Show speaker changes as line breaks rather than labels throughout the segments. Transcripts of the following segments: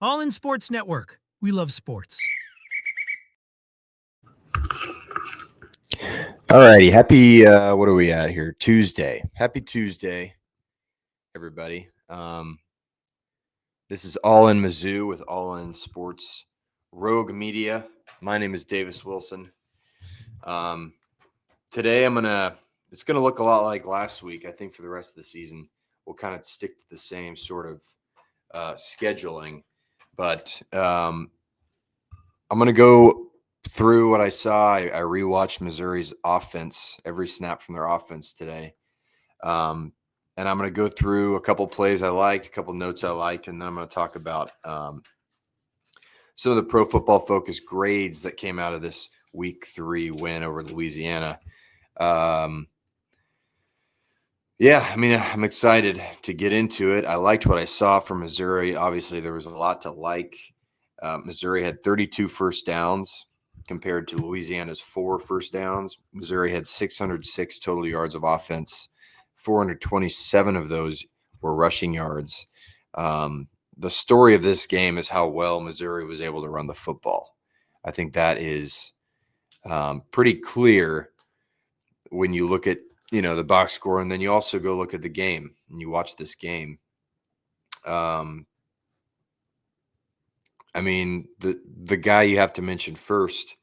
All In Sports Network. We love sports.
All righty. Happy, what are we at here? Tuesday. Happy Tuesday, everybody. This is All In Mizzou with All In Sports Rogue Media. My name is Davis Wilson. Today it's going to look a lot like last week. I think for the rest of the season, we'll kind of stick to the same sort of scheduling. But I'm going to go through what I saw. I rewatched Missouri's offense, every snap from their offense today. And I'm going to go through a couple plays I liked, a couple notes I liked, and then I'm going to talk about some of the Pro Football Focus grades that came out of this Week 3 win over Louisiana. I'm excited to get into it. I liked what I saw from Missouri. Obviously, there was a lot to like. Missouri had 32 first downs compared to Louisiana's 4 first downs. Missouri had 606 total yards of offense. 427 of those were rushing yards. The story of this game is how well Missouri was able to run the football. I think that is pretty clear when you look at the box score, and then you also go look at the game and you watch this game. The guy you have to mention first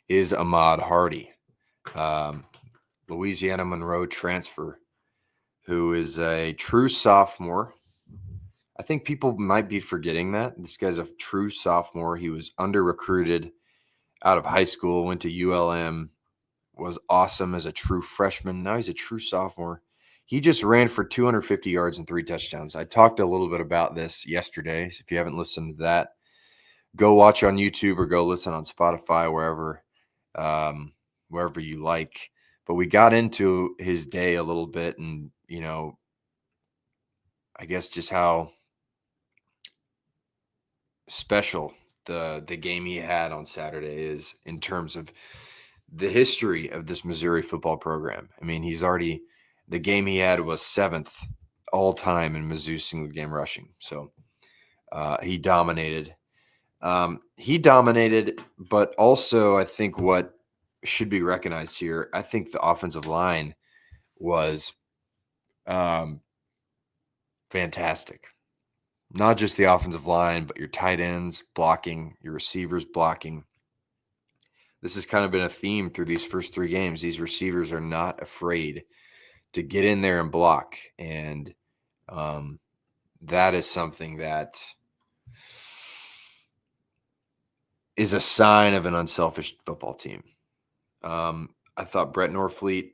is Ahmad Hardy, Louisiana Monroe transfer, who is a true sophomore. I think people might be forgetting that. This guy's a true sophomore. He was under-recruited out of high school, went to ULM, was awesome as a true freshman. Now he's a true sophomore. He just ran for 250 yards and 3 touchdowns. I talked a little bit about this yesterday. So if you haven't listened to that, go watch on YouTube or go listen on Spotify, wherever you like. But we got into his day a little bit, and I guess just how special the game he had on Saturday is in terms of the history of this Missouri football program. I mean, the game he had was 7th all time in Mizzou single game rushing. So he dominated. But also I think what should be recognized here, I think the offensive line was fantastic. Not just the offensive line, but your tight ends blocking, your receivers blocking. This has kind of been a theme through these first 3 games. These receivers are not afraid to get in there and block. And that is something that is a sign of an unselfish football team. I thought Brett Norfleet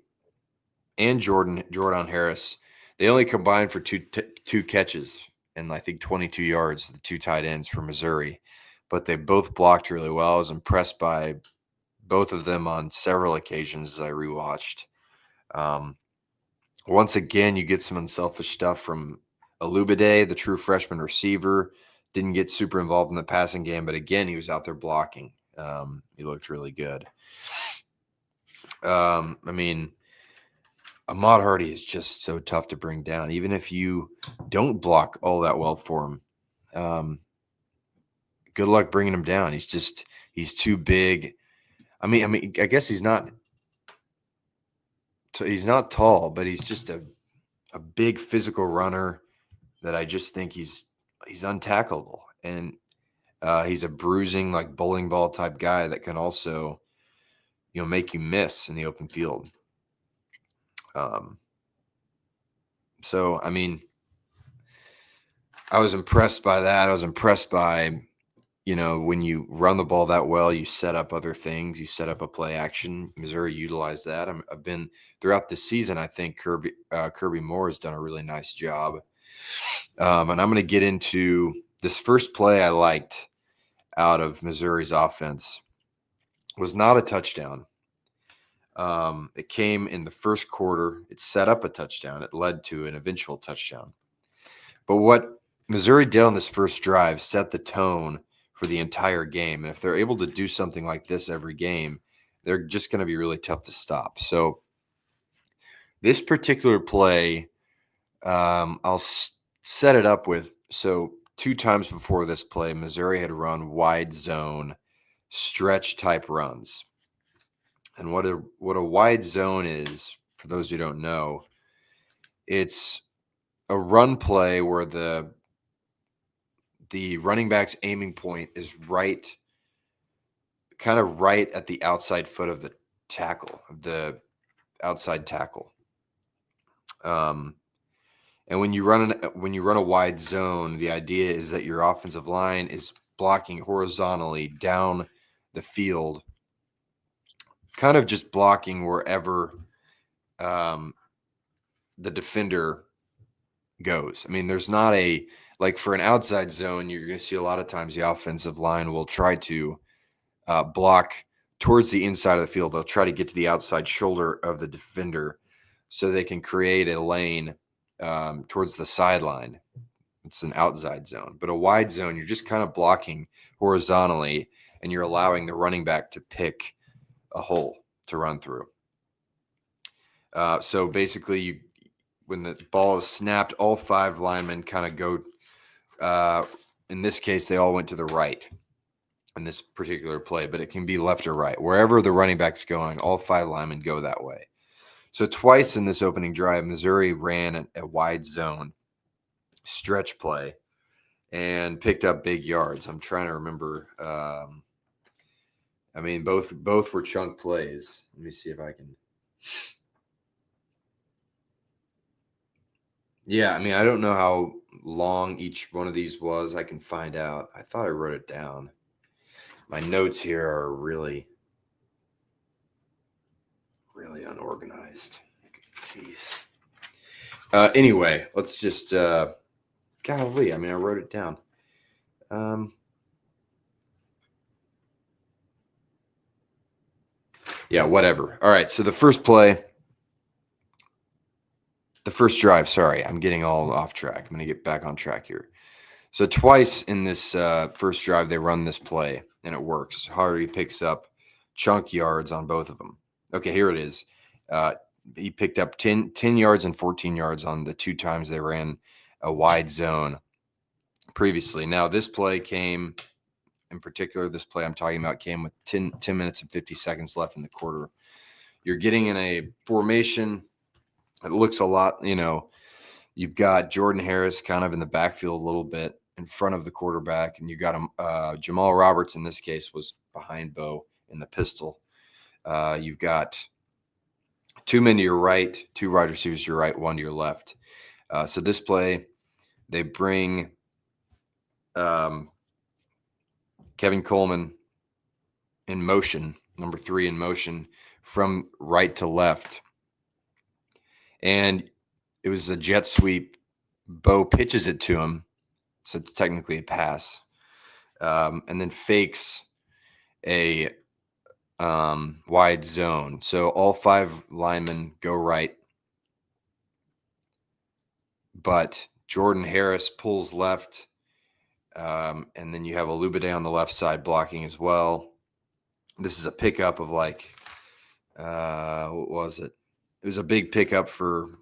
and Jordan Harris, they only combined for two catches and I think 22 yards, the 2 tight ends for Missouri. But they both blocked really well. I was impressed by both of them on several occasions as I rewatched. Once again, you get some unselfish stuff from Alubade, the true freshman receiver. Didn't get super involved in the passing game, but again, he was out there blocking. He looked really good. Ahmad Hardy is just so tough to bring down, even if you don't block all that well for him. Good luck bringing him down. He's too big. I guess he's not tall, but he's just a big physical runner that I just think he's untackleable. And he's a bruising, like bowling ball type guy that can also, make you miss in the open field. I was impressed by that. I was impressed by, when you run the ball that well, you set up other things. You set up a play action. Missouri utilized that. I've been throughout the season. I think Kirby Moore has done a really nice job. And I'm going to get into this first play I liked out of Missouri's offense. Was not a touchdown. It came in the first quarter. It set up a touchdown. It led to an eventual touchdown. But what Missouri did on this first drive set the tone for the entire game. And if they're able to do something like this every game, they're just going to be really tough to stop. So this particular play, I'll set it up with, so 2 times before this play, Missouri had run wide zone stretch type runs. And what a wide zone is, for those who don't know, it's a run play where the running back's aiming point is kind of right at the outside foot of the outside tackle. And when you run a wide zone, the idea is that your offensive line is blocking horizontally down the field, kind of just blocking wherever the defender goes. I mean, there's not like for an outside zone, you're going to see a lot of times the offensive line will try to block towards the inside of the field. They'll try to get to the outside shoulder of the defender so they can create a lane towards the sideline. It's an outside zone. But a wide zone, you're just kind of blocking horizontally, and you're allowing the running back to pick a hole to run through. So basically, when the ball is snapped, all 5 linemen kind of go, in this case, they all went to the right in this particular play, but it can be left or right. Wherever the running back's going, all 5 linemen go that way. So twice in this opening drive, Missouri ran a wide zone stretch play and picked up big yards. I'm trying to remember. I mean, both were chunk plays. Let me see if I can. Yeah, I mean, I don't know how long each one of these was. I can find out. I thought I wrote it down. My notes here are really, really unorganized. Jeez. Anyway, let's just golly, I mean, I wrote it down. Yeah, whatever. All right, so the first drive, sorry, I'm getting all off track. I'm going to get back on track here. So twice in this first drive, they run this play, and it works. Hardy picks up chunk yards on both of them. Okay, here it is. He picked up 10 yards and 14 yards on the 2 times they ran a wide zone previously. Now, this play came, in particular, this play I'm talking about came with 10 minutes and 50 seconds left in the quarter. You're getting in a formation. It looks a lot, you've got Jordan Harris kind of in the backfield a little bit in front of the quarterback, and you got him. Jamal Roberts in this case was behind Bo in the pistol. You've got 2 men to your right, 2 wide receivers to your right, 1 to your left. So this play, they bring Kevin Coleman in motion, number 3 in motion from right to left. And it was a jet sweep. Bo pitches it to him, so it's technically a pass, and then fakes a wide zone. So all 5 linemen go right, but Jordan Harris pulls left, and then you have Olubade on the left side blocking as well. This is a pickup of what was it? It was a big pickup for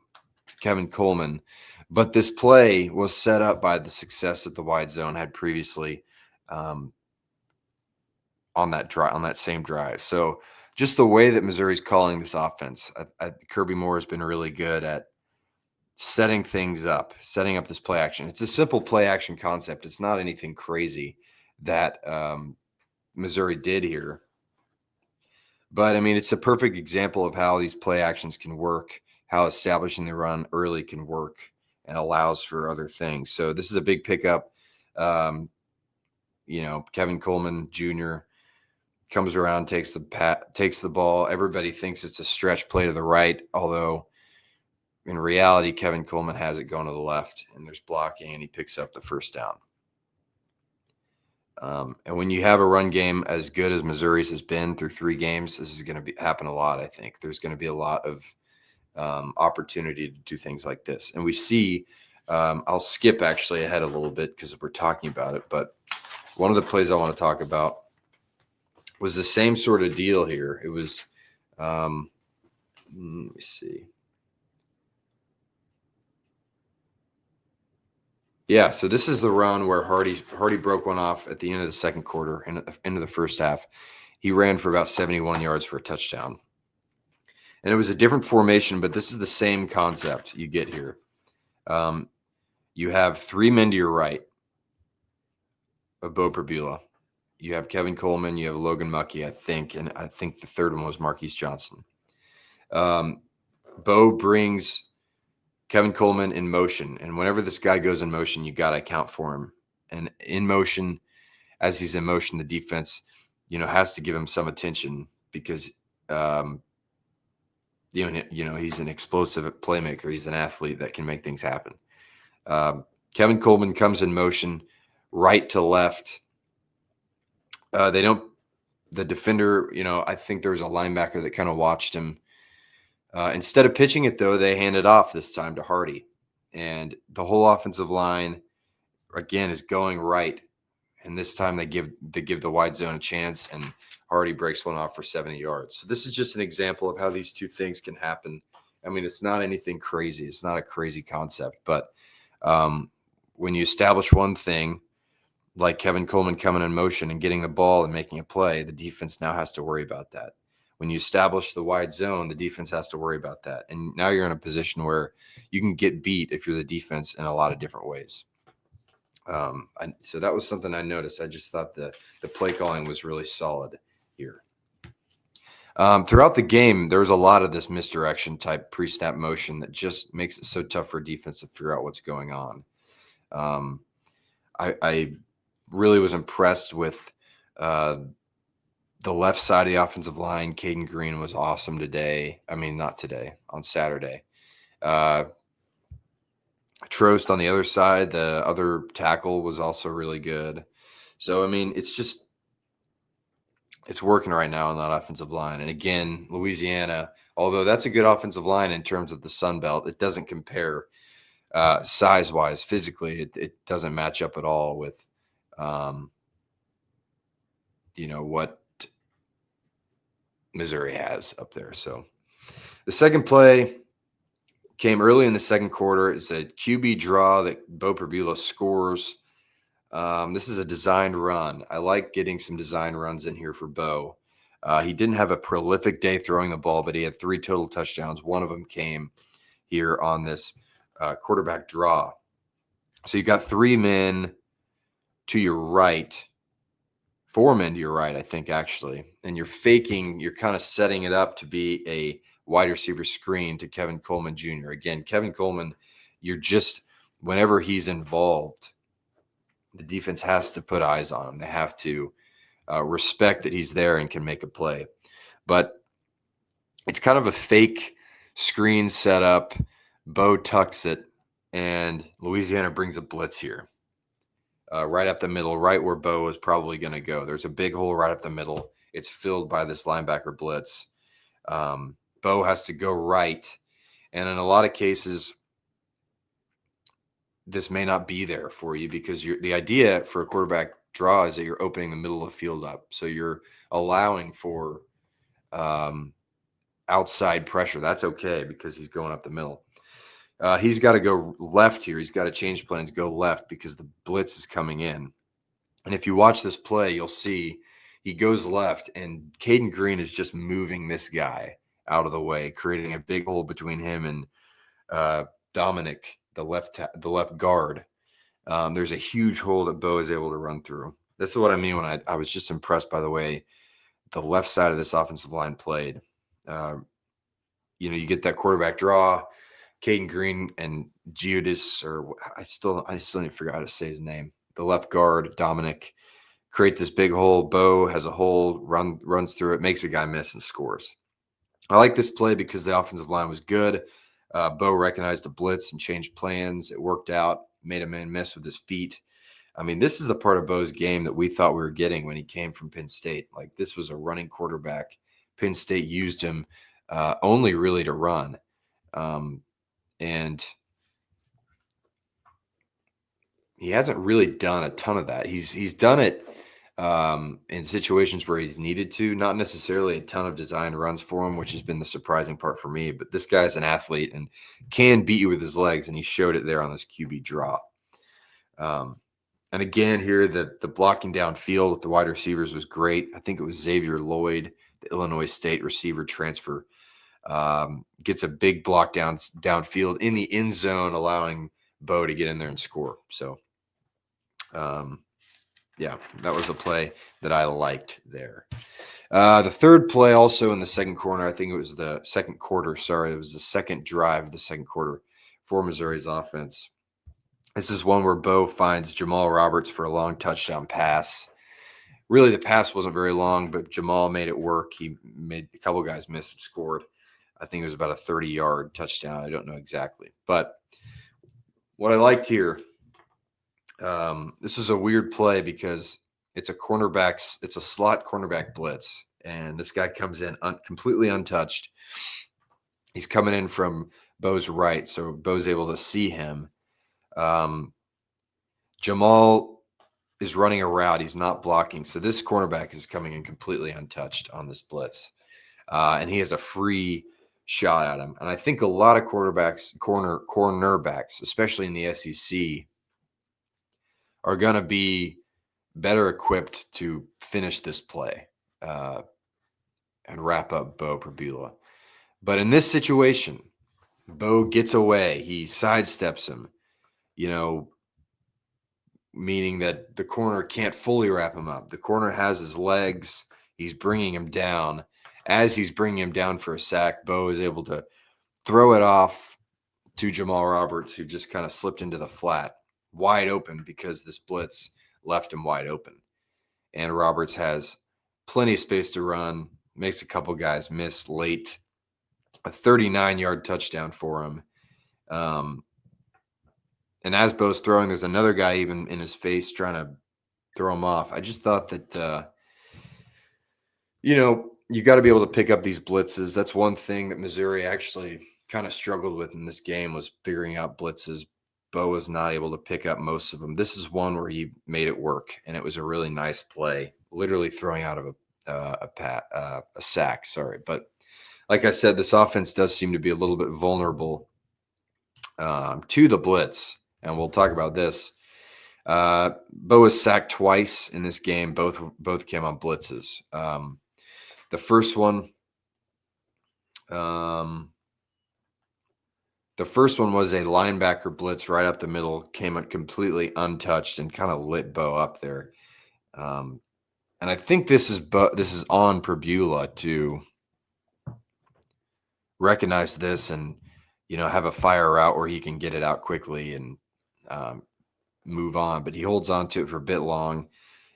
Kevin Coleman, but this play was set up by the success that the wide zone had previously on that same drive. So just the way that Missouri's calling this offense, Kirby Moore has been really good at setting up this play action. It's a simple play action concept. It's not anything crazy that Missouri did here. But, I mean, it's a perfect example of how these play actions can work, how establishing the run early can work and allows for other things. So this is a big pickup. Kevin Coleman Jr. comes around, takes the ball. Everybody thinks it's a stretch play to the right, although in reality, Kevin Coleman has it going to the left, and there's blocking, and he picks up the first down. And when you have a run game as good as Missouri's has been through 3 games, this is going to happen a lot, I think. There's going to be a lot of opportunity to do things like this. And we see, I'll skip actually ahead a little bit because we're talking about it, but one of the plays I want to talk about was the same sort of deal here. It was, let me see. Yeah, so this is the run where Hardy broke one off at the end of the second quarter and at the end of the first half. He ran for about 71 yards for a touchdown. And it was a different formation, but this is the same concept you get here. You have three men to your right of Bo Perbula. You have Kevin Coleman, you have Logan Muckey, I think, and I think the third one was Marquise Johnson. Bo brings Kevin Coleman in motion, and whenever this guy goes in motion, you got to account for him. And in motion, as he's in motion, the defense, has to give him some attention because, he's an explosive playmaker. He's an athlete that can make things happen. Kevin Coleman comes in motion, right to left. The defender, I think there was a linebacker that kind of watched him. Instead of pitching it, though, they hand it off this time to Hardy. And the whole offensive line, again, is going right. And this time they give the wide zone a chance, and Hardy breaks one off for 70 yards. So this is just an example of how these two things can happen. I mean, it's not anything crazy. It's not a crazy concept. But when you establish one thing, like Kevin Coleman coming in motion and getting the ball and making a play, the defense now has to worry about that. When you establish the wide zone, the defense has to worry about that. And now you're in a position where you can get beat if you're the defense in a lot of different ways. So that was something I noticed. I just thought the play calling was really solid here. Throughout the game, there was a lot of this misdirection type pre-snap motion that just makes it so tough for defense to figure out what's going on. I really was impressed with the left side of the offensive line. Caden Green was awesome today. I mean, not today, on Saturday. Trost on the other side, the other tackle, was also really good. So, I mean, it's working right now on that offensive line. And again, Louisiana, although that's a good offensive line in terms of the Sun Belt, it doesn't compare size-wise. Physically, it doesn't match up at all with, what Missouri has up there. So the second play came early in the second quarter. It's a QB draw that Bo Perbula scores. This is a designed run. I like getting some design runs in here for Bo. He didn't have a prolific day throwing the ball, but he had 3 total touchdowns. One of them came here on this quarterback draw. So you got 3 men to your right, 4 men to your right, I think, actually. And you're kind of setting it up to be a wide receiver screen to Kevin Coleman Jr. Again, Kevin Coleman, whenever he's involved, the defense has to put eyes on him. They have to respect that he's there and can make a play. But it's kind of a fake screen setup. Bo tucks it, and Louisiana brings a blitz here. Right up the middle, right where Bo is probably going to go. There's a big hole right up the middle. It's filled by this linebacker blitz. Bo has to go right. And in a lot of cases, this may not be there for you because the idea for a quarterback draw is that you're opening the middle of the field up. So you're allowing for outside pressure. That's okay because he's going up the middle. He's got to go left here. He's got to change plans, go left because the blitz is coming in. And if you watch this play, you'll see he goes left, and Caden Green is just moving this guy out of the way, creating a big hole between him and Dominic, the left guard. There's a huge hole that Bo is able to run through. This is what I mean when I was just impressed by the way the left side of this offensive line played. You get that quarterback draw. Caden Green and Giudis, or I still need to figure out how to say his name. The left guard, Dominic, create this big hole. Bo has a hole, runs through it, makes a guy miss and scores. I like this play because the offensive line was good. Bo recognized the blitz and changed plans. It worked out, made a man miss with his feet. I mean, this is the part of Bo's game that we thought we were getting when he came from Penn State. Like, this was a running quarterback. Penn State used him only really to run. And he hasn't really done a ton of that. He's done it in situations where he's needed to, not necessarily a ton of design runs for him, which has been the surprising part for me. But this guy's an athlete and can beat you with his legs, and he showed it there on this QB draw. Um, and again, here the blocking downfield with the wide receivers was great. I think it was Xavier Lloyd, the Illinois State receiver transfer, gets a big block downfield in the end zone, allowing Bo to get in there and score. So, yeah, that was a play that I liked there. The third play also in the second quarter, I think it was the second quarter. Sorry, it was the second drive of the second quarter for Missouri's offense. This is one where Bo finds Jamal Roberts for a long touchdown pass. Really, the pass wasn't very long, but Jamal made it work. He made a couple guys miss and scored. I think it was about a 30-yard touchdown. I don't know exactly. But what I liked here, this is a weird play because it's a slot cornerback blitz. And this guy comes in completely untouched. He's coming in from Bo's right, so Bo's able to see him. Jamal is running a route. He's not blocking. So this cornerback is coming in completely untouched on this blitz. And he has a free shot at him. And I think a lot of cornerbacks, especially in the SEC, are going to be better equipped to finish this play and wrap up Bo Prabula. But in this situation, Bo gets away. He sidesteps him, meaning that the corner can't fully wrap him up. The corner has his legs. He's bringing him down. As he's bringing him down for a sack, Bo is able to throw it off to Jamal Roberts, who just kind of slipped into the flat, wide open because this blitz left him wide open. And Roberts has plenty of space to run, makes a couple guys miss late. A 39-yard touchdown for him. And as Bo's throwing, there's another guy even in his face trying to throw him off. I just thought that, you got to be able to pick up these blitzes. That's one thing that Missouri actually kind of struggled with in this game, was figuring out blitzes. Bo was not able to pick up most of them. This is one where he made it work, and it was a really nice play, literally throwing out of a sack. Sorry. But like I said, this offense does seem to be a little bit vulnerable to the blitz, and we'll talk about this. Bo was sacked twice in this game. Both came on blitzes. The first one was a linebacker blitz right up the middle, came up completely untouched and kind of lit Bo up there. And I think this is on Prabula to recognize this and have a fire route where he can get it out quickly and move on. But he holds on to it for a bit long.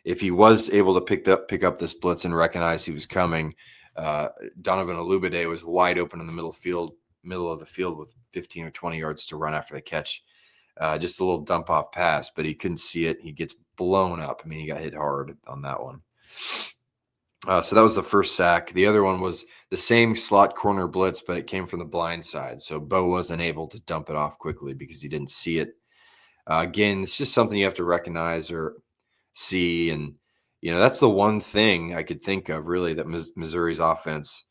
If he was able to pick up this blitz and recognize he was coming, Donovan Olubade was wide open in the middle of the field with 15 or 20 yards to run after the catch. Just a little dump off pass, but he couldn't see it. He gets blown up. I mean, he got hit hard on that one. So that was the first sack. The other one was the same slot corner blitz, but it came from the blind side. So Bo wasn't able to dump it off quickly because he didn't see it. Again, it's just something you have to recognize or see. And, that's the one thing I could think of really that Missouri's offense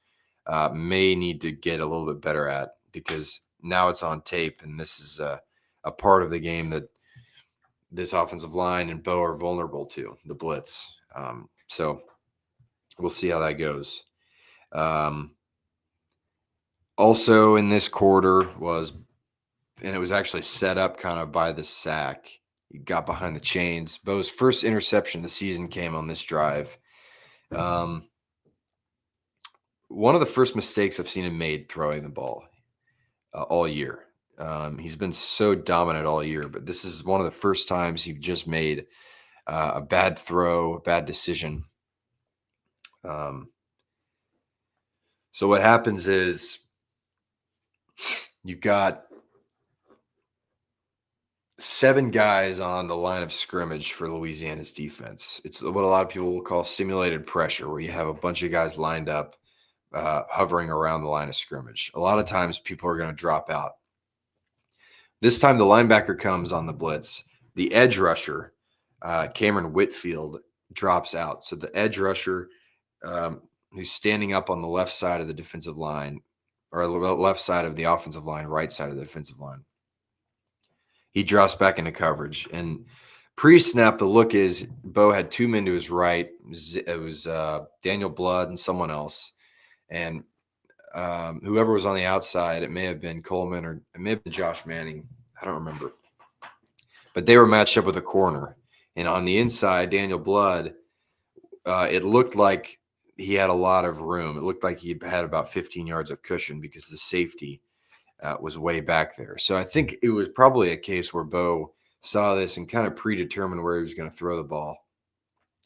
may need to get a little bit better at, because now it's on tape. And this is a part of the game that this offensive line and Bo are vulnerable to, the blitz. So we'll see how that goes. Also in this quarter and it was actually set up kind of by the sack. He got behind the chains. Bo's first interception of the season came on this drive. One of the first mistakes I've seen him made throwing the ball all year. He's been so dominant all year, but this is one of the first times he just made a bad throw, a bad decision. So what happens is you've got 7 guys on the line of scrimmage for Louisiana's defense. It's what a lot of people will call simulated pressure, where you have a bunch of guys lined up, hovering around the line of scrimmage. A lot of times people are going to drop out. This time the linebacker comes on the blitz. The edge rusher, Cameron Whitfield, drops out. So the edge rusher, who's standing up on the left side of the defensive line, or the left side of the offensive line, right side of the defensive line, He drops back into coverage. And pre-snap, the look is Bo had two men to his right. It was Daniel Blood and someone else. And whoever was on the outside, it may have been Coleman or it may have been Josh Manning. I don't remember. But they were matched up with a corner. And on the inside, Daniel Blood, it looked like he had a lot of room. It looked like he had about 15 yards of cushion because the safety was way back there. So I think it was probably a case where Bo saw this and kind of predetermined where he was going to throw the ball.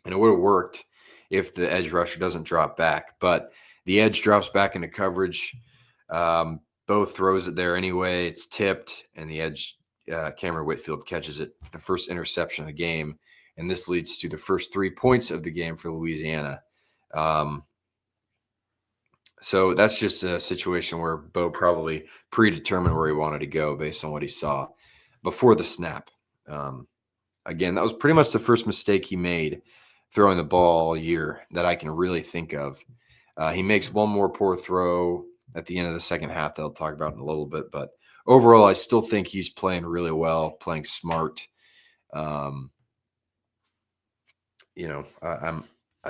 And it would have worked if the edge rusher doesn't drop back. But the edge drops back into coverage. Bo throws it there anyway. It's tipped, and the edge, Cameron Whitfield, catches it, the first interception of the game. And this leads to the first 3 points of the game for Louisiana. So that's just a situation where Bo probably predetermined where he wanted to go based on what he saw before the snap. Again, that was pretty much the first mistake he made throwing the ball all year that I can really think of. He makes one more poor throw at the end of the second half that I'll talk about in a little bit. But overall, I still think he's playing really well, playing smart. I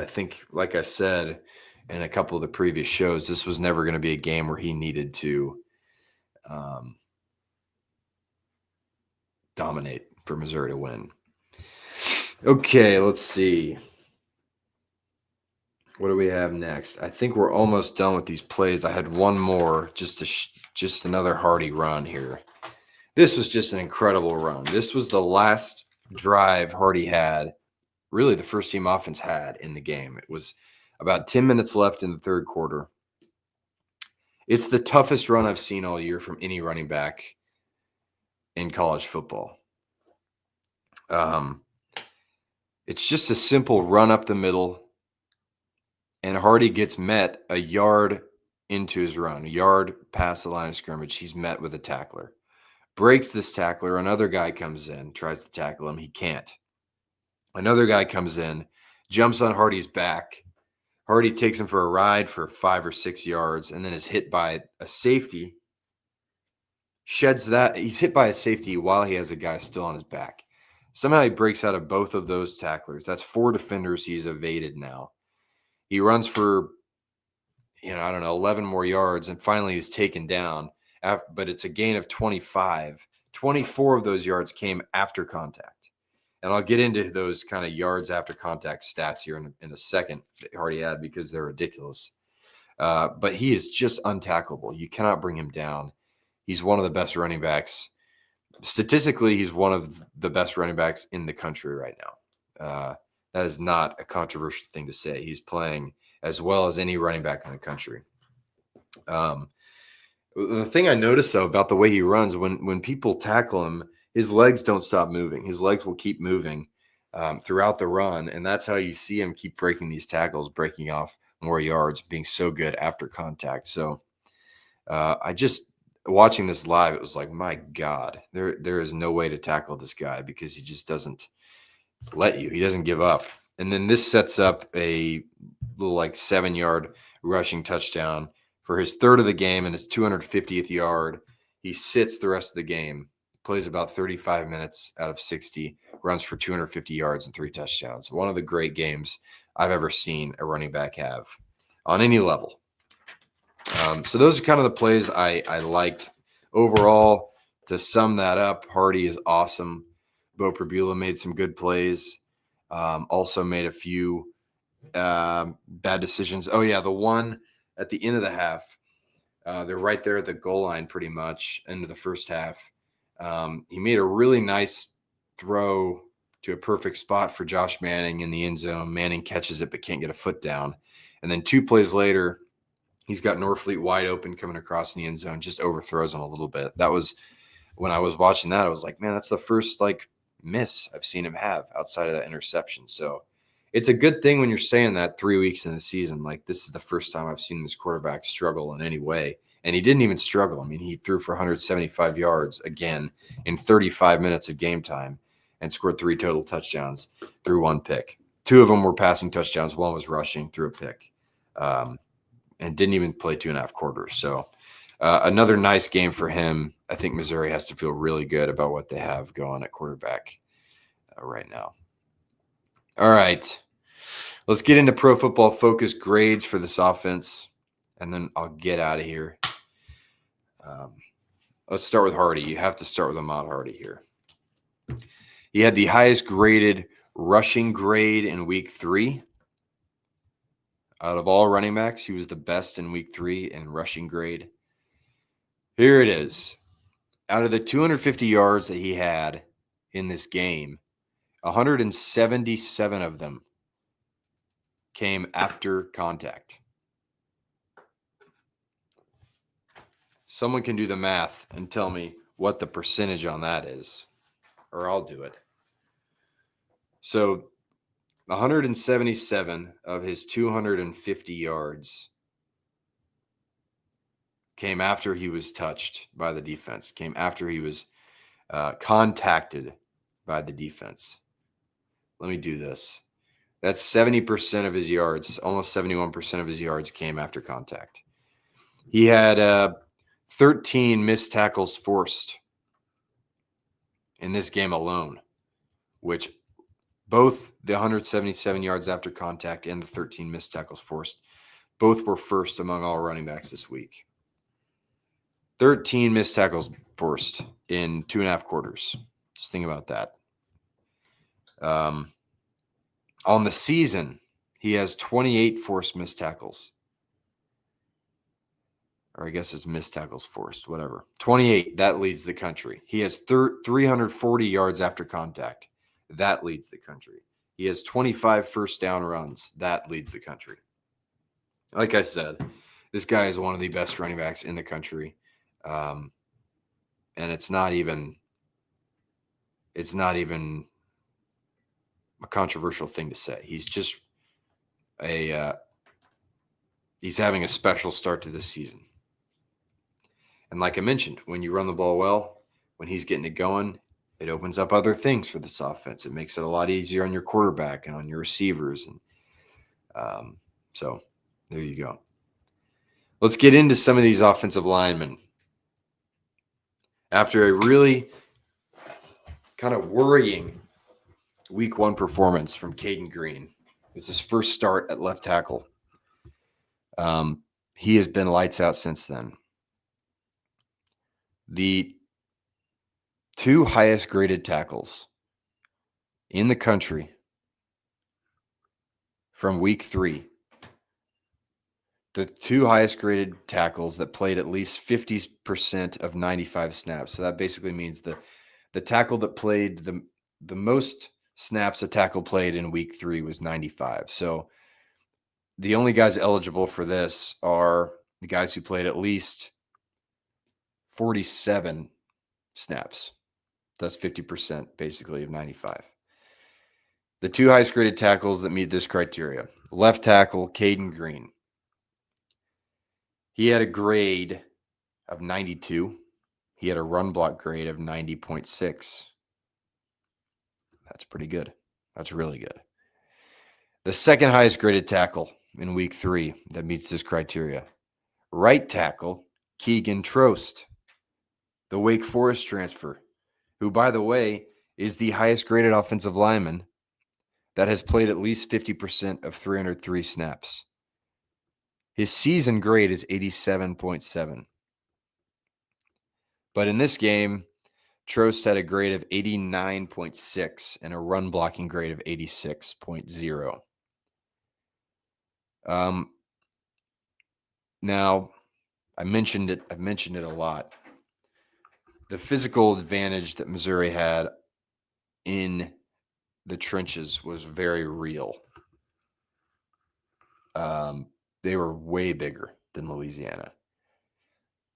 think, like I said in a couple of the previous shows, this was never going to be a game where he needed to dominate for Missouri to win. Okay, let's see. What do we have next? I think we're almost done with these plays. I had one more, just another Hardy run here. This was just an incredible run. This was the last drive Hardy had, really the first team offense had in the game. It was about 10 minutes left in the third quarter. It's the toughest run I've seen all year from any running back in college football. It's just a simple run up the middle, and Hardy gets met a yard into his run, a yard past the line of scrimmage. He's met with a tackler. Breaks this tackler. Another guy comes in, tries to tackle him. He can't. Another guy comes in, jumps on Hardy's back. Hardy takes him for a ride for 5 or 6 yards and then is hit by a safety. Sheds that. He's hit by a safety while he has a guy still on his back. Somehow he breaks out of both of those tacklers. That's 4 defenders he's evaded now. He runs for, 11 more yards, and finally he's taken down. But it's a gain of 25. 24 of those yards came after contact. And I'll get into those kind of yards after contact stats here in a second that Hardy had because they're ridiculous. But he is just untackleable. You cannot bring him down. He's one of the best running backs. Statistically, he's one of the best running backs in the country right now. That is not a controversial thing to say. He's playing as well as any running back in the country. The thing I noticed, though, about the way he runs, when people tackle him, his legs don't stop moving. His legs will keep moving throughout the run, and that's how you see him keep breaking these tackles, breaking off more yards, being so good after contact. So I just, watching this live, it was like, my God, there is no way to tackle this guy because he just doesn't let you. He doesn't give up. And then this sets up a little 7-yard rushing touchdown for his third of the game and his 250th yard. He sits the rest of the game, plays about 35 minutes out of 60, runs for 250 yards and 3 touchdowns. One of the great games I've ever seen a running back have on any level. So those are kind of the plays I liked. Overall, to sum that up, Hardy is awesome. Bo Prabula made some good plays. Also made a few bad decisions. Oh, yeah, the one at the end of the half. They're right there at the goal line pretty much, end of the first half. He made a really nice throw to a perfect spot for Josh Manning in the end zone. Manning catches it but can't get a foot down. And then 2 plays later, he's got Norfleet wide open coming across in the end zone, just overthrows him a little bit. That was, when I was watching that, I was like, man, that's the first miss I've seen him have outside of that interception. So it's a good thing when you're saying that 3 weeks in the season, this is the first time I've seen this quarterback struggle in any way. And he didn't even struggle. I mean, he threw for 175 yards again in 35 minutes of game time and scored 3 total touchdowns through 1 pick. 2 of them were passing touchdowns. 1 was rushing through a pick. And didn't even play 2.5 quarters. So Another nice game for him. I think Missouri has to feel really good about what they have going at quarterback right now. All right. Let's get into Pro Football Focus grades for this offense, and then I'll get out of here. Let's start with Hardy. You have to start with Ahmad Hardy here. He had the highest graded rushing grade in week 3. Out of all running backs, he was the best in week 3 in rushing grade. Here it is. Out of the 250 yards that he had in this game, 177 of them came after contact. Someone can do the math and tell me what the percentage on that is, or I'll do it. So 177 of his 250 yards came after he was touched by the defense, came after he was contacted by the defense. Let me do this. That's 70% of his yards, almost 71% of his yards came after contact. He had 13 missed tackles forced in this game alone, which both the 177 yards after contact and the 13 missed tackles forced, both were first among all running backs this week. 13 missed tackles forced in 2.5 quarters. Just think about that. On the season, he has 28 forced missed tackles. Or I guess it's missed tackles forced, whatever. 28, that leads the country. He has 340 yards after contact. That leads the country. He has 25 first down runs. That leads the country. Like I said, this guy is one of the best running backs in the country. And it's not even a controversial thing to say. He's just he's having a special start to this season. And like I mentioned, when you run the ball well, when he's getting it going, it opens up other things for this offense. It makes it a lot easier on your quarterback and on your receivers. And so there you go. Let's get into some of these offensive linemen. After a really kind of worrying week 1 performance from Caden Green, it's his first start at left tackle. He has been lights out since then. The 2 highest graded tackles in the country from week 3, the 2 highest graded tackles that played at least 50% of 95 snaps. So that basically means the tackle that played the most snaps a tackle played in week 3 was 95. So the only guys eligible for this are the guys who played at least 47 snaps. That's 50% basically of 95. The 2 highest graded tackles that meet this criteria. Left tackle, Caden Green. He had a grade of 92. He had a run block grade of 90.6. That's pretty good. That's really good. The second highest graded tackle in week 3 that meets this criteria. Right tackle, Keegan Trost, the Wake Forest transfer, who, by the way, is the highest graded offensive lineman that has played at least 50% of 303 snaps. His season grade is 87.7. But in this game, Trost had a grade of 89.6 and a run blocking grade of 86.0. Now, I mentioned it a lot. The physical advantage that Missouri had in the trenches was very real. They were way bigger than Louisiana.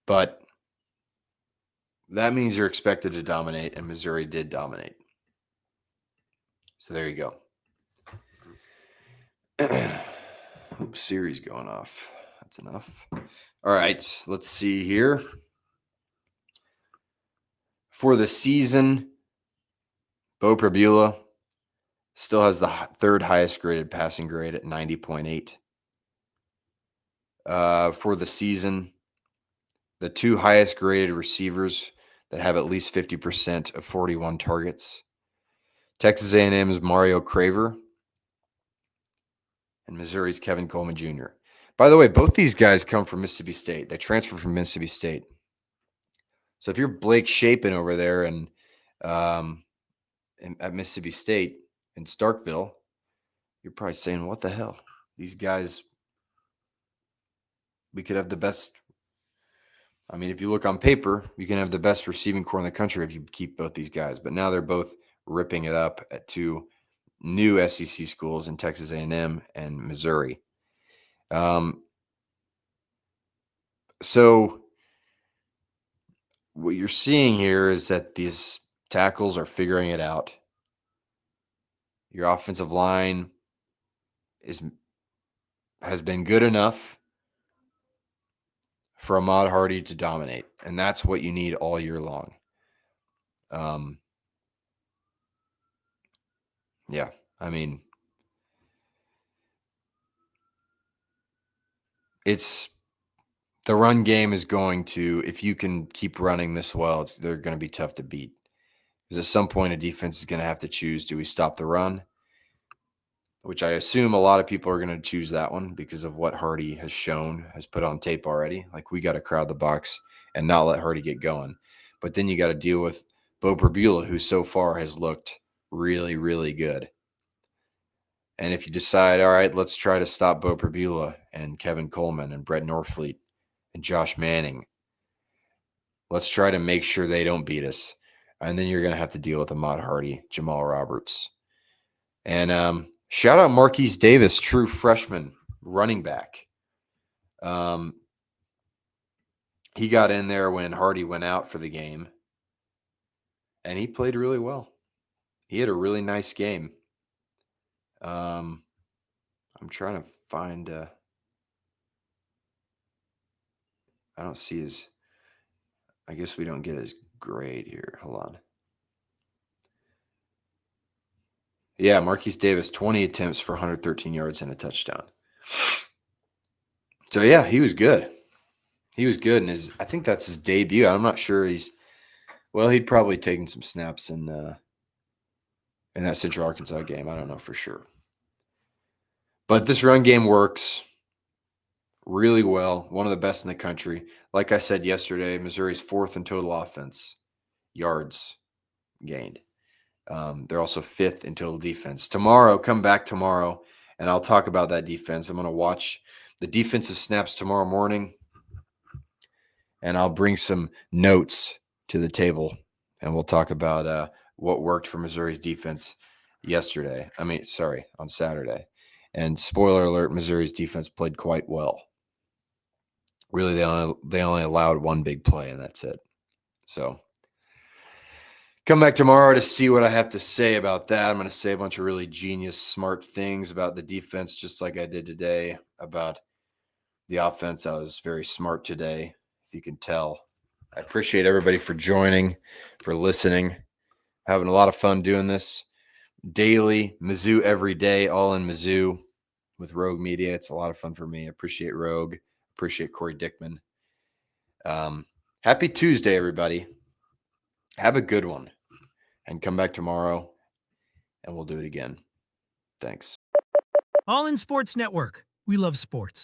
But that means you're expected to dominate, and Missouri did dominate. So there you go. Oops, Siri's going off. That's enough. All right, let's see here. For the season, Bo Prabula still has the 3rd highest graded passing grade at 90.8. For the season, the two highest graded receivers that have at least 50% of 41 targets. Texas A&M's Mario Craver and Missouri's Kevin Coleman Jr. By the way, both these guys come from Mississippi State. They transferred from Mississippi State. So if you're Blake Shapen over there and at Mississippi State in Starkville, you're probably saying, what the hell? These guys, we could have the best. I mean, if you look on paper, you can have the best receiving core in the country if you keep both these guys. But now they're both ripping it up at two new SEC schools in Texas A&M and Missouri. So what you're seeing here is that these tackles are figuring it out. Your offensive line has been good enough for Ahmad Hardy to dominate, and that's what you need all year long. Yeah, I mean, it's the run game is going to, if you can keep running this well, they're going to be tough to beat. Because at some point, a defense is going to have to choose: do we stop the run? Which I assume a lot of people are going to choose that one because of what Hardy has put on tape already. Like, we got to crowd the box and not let Hardy get going. But then you got to deal with Bo Perbula, who so far has looked really, really good. And if you decide, all right, let's try to stop Bo Perbula and Kevin Coleman and Brett Norfleet and Josh Manning, let's try to make sure they don't beat us. And then you're going to have to deal with Ahmad Hardy, Jamal Roberts. And shout out Marquise Davis, true freshman running back. He got in there when Hardy went out for the game, and he played really well. He had a really nice game. I'm trying to find I don't see his, I guess we don't get his grade here. Hold on. Yeah, Marquise Davis, 20 attempts for 113 yards and a touchdown. So, yeah, he was good. He was good, and I think that's his debut. I'm not sure he'd probably taken some snaps in that Central Arkansas game. I don't know for sure. But this run game works really well, one of the best in the country. Like I said yesterday, Missouri's fourth in total offense yards gained. They're also fifth in total defense. Come back tomorrow, and I'll talk about that defense. I'm going to watch the defensive snaps tomorrow morning, and I'll bring some notes to the table, and we'll talk about what worked for Missouri's defense on Saturday. And spoiler alert, Missouri's defense played quite well. Really, they only allowed one big play, and that's it. So come back tomorrow to see what I have to say about that. I'm going to say a bunch of really genius, smart things about the defense, just like I did today about the offense. I was very smart today, if you can tell. I appreciate everybody for joining, for listening. Having a lot of fun doing this daily, Mizzou every day, all in Mizzou with Rogue Media. It's a lot of fun for me. I appreciate Rogue. Appreciate Corey Dickman. Happy Tuesday, everybody. Have a good one. And come back tomorrow, and we'll do it again. Thanks.
All in Sports Network. We love sports.